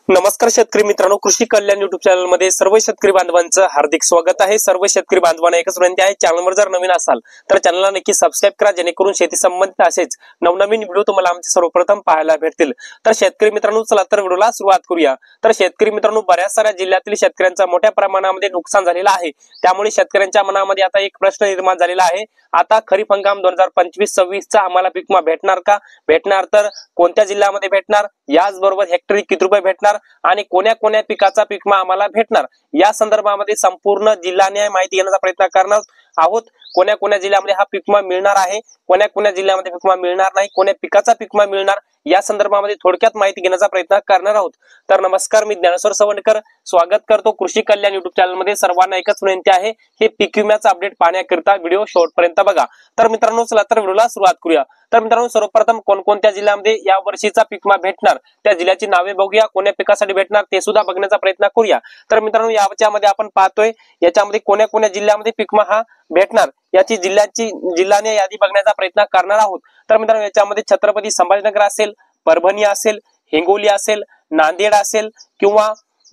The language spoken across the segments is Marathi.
नमस्कार शेतकरी मित्रांनो, कृषी कल्याण युट्यूब चॅनल मध्ये सर्व शेतकरी बांधवांचं हार्दिक स्वागत आहे। सर्व शेतकरी बांधवांना एकच विनंती आहे, चॅनलवर जर नवीन असाल तर चॅनलला नक्की सबस्क्राइब करा, जेणेकरून शेती संबंधित असेच नवनवीन व्हिडिओ तुम्हाला आमचे सर्वप्रथम पाहायला भेटतील। तर शेतकरी मित्रांनो, चला तर व्हिडिओला सुरुवात करूया। तर शेतकरी मित्रांनो, बऱ्याच साऱ्या जिल्ह्यातील शेतकऱ्यांचा मोठ्या प्रमाणामध्ये नुकसान झालेलं आहे। त्यामुळे शेतकऱ्यांच्या मनामध्ये आता एक प्रश्न निर्माण झालेला आहे, आता खरीप हंगाम 2025-26 चा आम्हाला पीक विमा भेटणार का? भेटणार तर कोणत्या जिल्ह्यामध्ये भेटणार, याचबरोबर हेक्टरी किती रुपये भेटणार आणि कोण्या कोण्या पिकाचा पीक विमा आम्हाला भेटणार, या संदर्भामध्ये संपूर्ण जिल्ह्याने माहिती घेण्याचा प्रयत्न करणार आहोत। कोण्या कोण्या जिल्ह्यामध्ये हा पीक विमा मिळणार आहे, कोण्या कोण्या जिल्ह्यामध्ये पीक विमा मिळणार नाही, कोण्या पिकाचा पीक विमा मिळणार, या संदर्भामध्ये थोडक्यात माहिती घेण्याचा प्रयत्न करणार आहोत। तर नमस्कार, मी ज्ञानेश्वर सवंडकर स्वागत करतो कृषी कल्याण युट्यूब चॅनल मध्ये। सर्वांना एकच विनंती आहे, हे पीक विम्याचा अपडेट पाहण्याकरिता व्हिडिओ शेवटपर्यंत बघा। तर मित्रांनो, चला तर व्हिडिओला सुरुवात करूया। तर मित्रांनो, सर्वप्रथम कोणकोणत्या जिल्ह्यामध्ये या वर्षीचा पीक विमा भेटणार, त्या जिल्ह्याची नावे बघूया, कोण्या पिकासाठी भेटणार ते सुद्धा बघण्याचा प्रयत्न करूया। तर मित्रांनो, याच्यामध्ये आपण पाहतोय याच्यामध्ये कोण्या कोण्या जिल्ह्यामध्ये पीक विमा हा भेटणार, याची जिल्ह्याने यादी बघण्याचा प्रयत्न करणार आहोत। तर मित्रांनो, याच्यामध्ये छत्रपती संभाजीनगर असेल, परभणी असेल, हिंगोली असेल, नांदेड असेल किंवा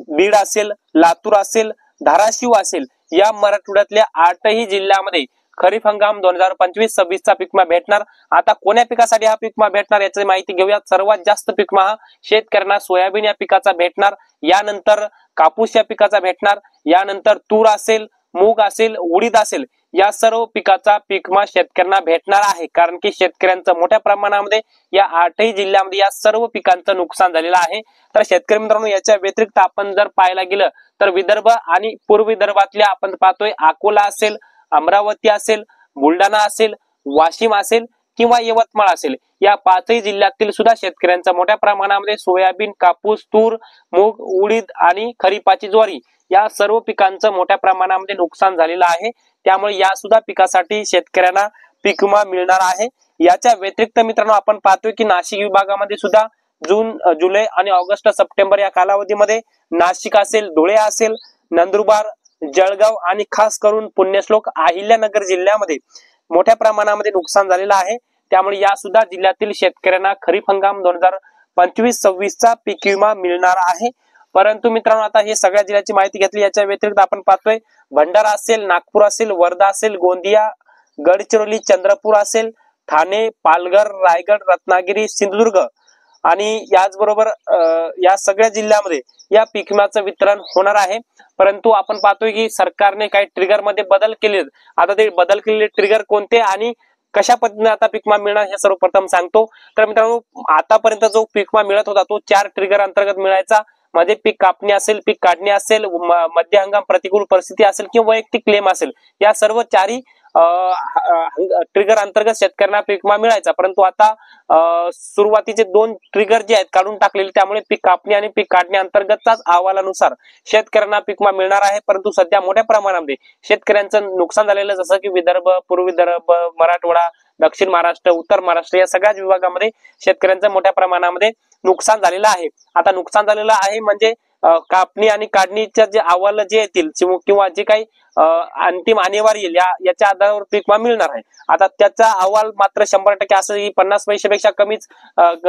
बीड असेल, लातूर असेल, धाराशिव असेल, या मराठवाड्यातल्या 8ही जिल्ह्यामध्ये खरीप हंगाम 2025-26 चा पीक विमा भेटणार। आता कोण्या पिकासाठी हा पीक विमा भेटणार याची माहिती घेऊया। सर्वात जास्त पीक विमा हा शेतकऱ्यांना सोयाबीन या पिकाचा भेटणार, यानंतर कापूस या पिकाचा भेटणार, यानंतर तूर असेल, मूग असेल, उडीद असेल, या सर्व पिकाचा पीक विमा शेतकऱ्यांना भेटणार आहे। कारण की शेतकऱ्यांचं मोठ्या प्रमाणामध्ये या 8ही जिल्ह्यामध्ये या सर्व पिकांचं नुकसान झालेलं आहे। तर शेतकरी मित्रांनो, याच्या व्यतिरिक्त आपण जर पाहायला गेलं तर विदर्भ आणि पूर्व विदर्भातल्या आपण पाहतोय अकोला असेल, अमरावती असेल, बुलढाणा असेल, वाशिम असेल किंवा यवतमाळ असेल, या 5ही जिल्ह्यातील सुद्धा शेतकऱ्यांचा मोठ्या प्रमाणामध्ये सोयाबीन, कापूस, तूर, मूग, उडीद आणि खरीपाची ज्वारी या सर्व पिकांचं मोठ्या प्रमाणामध्ये नुकसान झालेलं आहे। त्यामुळे या सुद्धा पिकासाठी शेतकऱ्यांना पीक विमा मिळणार आहे। याच्या व्यतिरिक्त मित्रांनो, आपण पाहतोय की नाशिक विभागामध्ये सुद्धा जून, जुलै आणि ऑगस्ट, सप्टेंबर या कालावधीमध्ये नाशिक असेल, धुळे असेल, नंदुरबार, जळगाव आणि खास करून पुण्यश्लोक अहिल्यानगर जिल्ह्यामध्ये मोठ्या प्रमाणामध्ये नुकसान झालेलं आहे। त्यामुळे या सुद्धा जिल्ह्यातील शेतकऱ्यांना खरीप हंगाम 2025-26 चा पीक विमा मिळणार आहे। परंतु मित्रांनो, आता हे सगळ्या जिल्ह्याची माहिती घेतली, याच्या व्यतिरिक्त आपण पाहतोय भंडारा असेल, नागपूर असेल, वर्धा असेल, गोंदिया, गडचिरोली, चंद्रपूर असेल, ठाणे, पालघर, रायगड, रत्नागिरी, सिंधुदुर्ग आणि याचबरोबर या सगळ्या जिल्ह्यामध्ये या पीक विम्याचं वितरण होणार आहे। परंतु आपण पाहतोय की सरकारने काही ट्रिगर मध्ये बदल केले। आता ते बदल केलेले ट्रिगर कोणते आणि कशा पद्धतीने आता पीक विमा मिळणार हे सर्वप्रथम सांगतो। तर मित्रांनो, आतापर्यंत जो पीक विमा मिळत होता तो 4 ट्रिगर अंतर्गत मिळायचा, मध्ये पीक कापणी असेल, पीक काढणी असेल, मध्य हंगाम प्रतिकूल परिस्थिती असेल किंवा वैयक्तिक क्लेम असेल, या सर्व 4ही ट्रिगर अंतर्गत शेतकऱ्यांना पीक विमा मिळायचा। परंतु आता सुरुवातीचे 2 ट्रिगर जे आहेत काढून टाकलेले, त्यामुळे पीक कापणी आणि पीक काढणी अंतर्गतच्याच अहवालानुसार शेतकऱ्यांना पीक विमा मिळणार आहे। परंतु सध्या मोठ्या प्रमाणामध्ये शेतकऱ्यांचं नुकसान झालेलं, जसं की विदर्भ, पूर्व विदर्भ, मराठवाडा, दक्षिण महाराष्ट्र, उत्तर महाराष्ट्र या सगळ्याच विभागामध्ये शेतकऱ्यांचं मोठ्या प्रमाणामध्ये नुकसान झालेलं आहे। आता नुकसान झालेलं आहे म्हणजे कापणी आणि काढणीच्या जे अहवाल जे येतील किंवा जे काही अंतिम आणेवारी येईल याच्या आधारावर पीक विमा मिळणार आहे। आता त्याचा अहवाल मात्र 100% असं की 50 पैशापेक्षा कमीच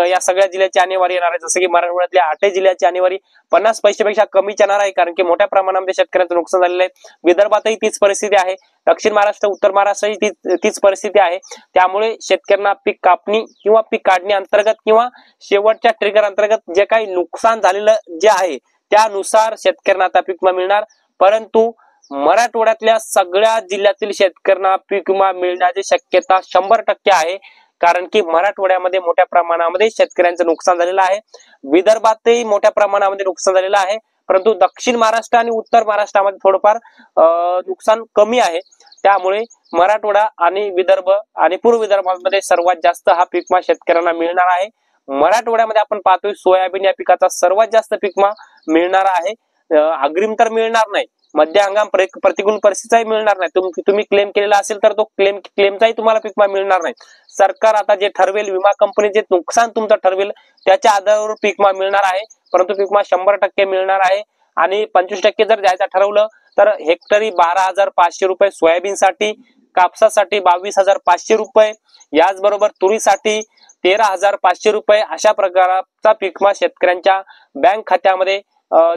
या सगळ्या जिल्ह्याची आणेवारी येणार आहे। जसं की मराठवाड्यातल्या 8ही जिल्ह्याची आणेवारी 50 पैशापेक्षा कमीच येणार आहे, कारण की मोठ्या प्रमाणामध्ये शेतकऱ्यांचं नुकसान झालेलं आहे। विदर्भातही तीच परिस्थिती आहे, दक्षिण महाराष्ट्र, उत्तर महाराष्ट्रही तीच परिस्थिती आहे। त्यामुळे शेतकऱ्यांना पीक कापणी किंवा पीक काढणी अंतर्गत किंवा शेवटच्या ट्रिगर अंतर्गत जे काही नुकसान झालेलं जे आहे त्यानुसार शेतकऱ्यांना आता पीक विमा मिळणार। परंतु मराठवाड्यातल्या सगळ्या जिल्ह्यातील शेतकऱ्यांना पीक विमा मिळण्याची शक्यता 100% आहे, कारण की मराठवाड्यामध्ये मोठ्या प्रमाणामध्ये शेतकऱ्यांचं नुकसान झालेलं आहे। विदर्भातही मोठ्या प्रमाणामध्ये नुकसान झालेलं आहे, परंतु दक्षिण महाराष्ट्र आणि उत्तर महाराष्ट्रामध्ये थोडंफार नुकसान कमी आहे। त्यामुळे मराठवाडा आणि विदर्भ आणि पूर्व विदर्भामध्ये सर्वात जास्त हा पीक विमा शेतकऱ्यांना मिळणार आहे। मराठवाड्यामध्ये आपण पाहतोय सोयाबीन या पिकाचा सर्वात जास्त पीक विमा मिळणार आहे। अग्रिम तर मिळणार नाही, मध्य हंगाम प्रतिकूल परिस्थितीचाही मिळणार नाही। तुम्ही क्लेम केलेला असेल तर तो क्लेमचाही तुम्हाला पीक विमा मिळणार नाही। सरकार आता जे ठरवेल, विमा कंपनी जे नुकसान तुमचं ठरवेल त्याच्या आधारावर पीक विमा मिळणार आहे। परंतु पीक विमा 100% मिळणार आहे। आणि 25% जर द्यायचं ठरवलं तर हेक्टरी 12,500 रुपये सोयाबीनसाठी, कापसासाठी 22,500 रुपये, याचबरोबर तुरीसाठी 13,500 रुपये अशा प्रकारचा पीक विमा शेतकऱ्यांच्या बँक खात्यामध्ये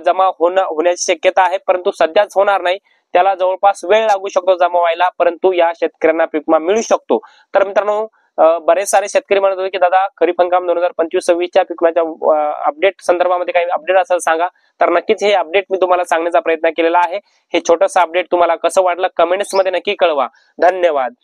जमा होण्याची शक्यता आहे, परंतु सध्याच होणार नाही, त्याला जवळपास वेळ लागू शकतो जमा व्हायला, परंतु या शेतकऱ्यांना पीक विमा मिळू शकतो. तर मित्रांनो, बरेच सारे शेतकरी म्हणत होते की दादा खरीप हंगाम 2025-26च्या पीक विम्याच्या अपडेट संदर्भामध्ये काही अपडेट असेल सांगा. तर नक्कीच हे अपडेट मी तुम्हाला सांगण्याचा प्रयत्न केलेला आहे. हे छोटंसं अपडेट तुम्हाला कसं वाटलं कमेंट्स मध्ये नक्की कळवा. धन्यवाद.